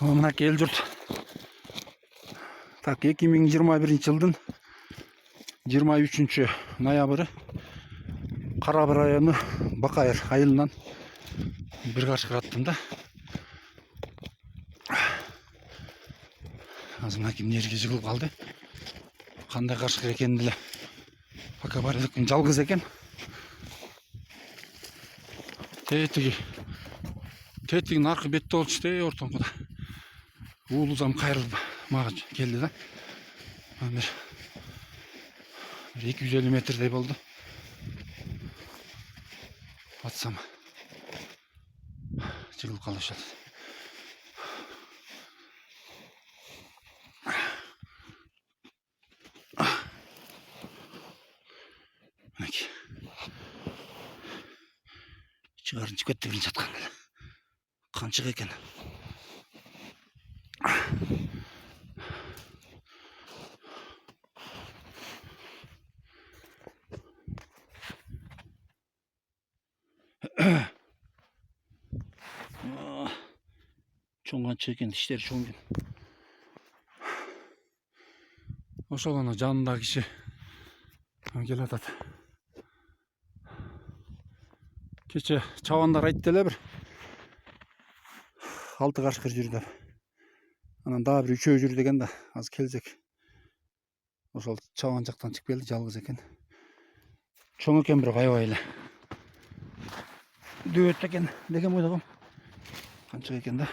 Мынакей эл жұрт. Так, 2021 жылдың 23 ноябры Қарабір районы Бақайыр айылынан бір қашқыр аттым да. Азыр мынакей жерге жығылып қалды. Қандай қашқыр екенін біле. Пока бар едік, жалғыз екен. Тетігін арқы бетті олчы те ортаңқыда. Уылызам қайрылып маған келді да. 250 метрдей болды. Атсам жығылып қалышы. Мінекей. Шығарын жүкетті бірінші атқан. Қаншық екен. Çoğungan çeken, işleri çoğungan. Ошол ана жанында киши келип атат. Кече чабандар айтты эле бир 6 кашкыр жүрдү. Анан дагы бир 3 жүр деген да, азыр келсек. Ошол чабан жактан чыгып келди, жалгыз экен. Чоң экен бирок аябай эле. Дөт экен деген ойлогом. Канча экен да.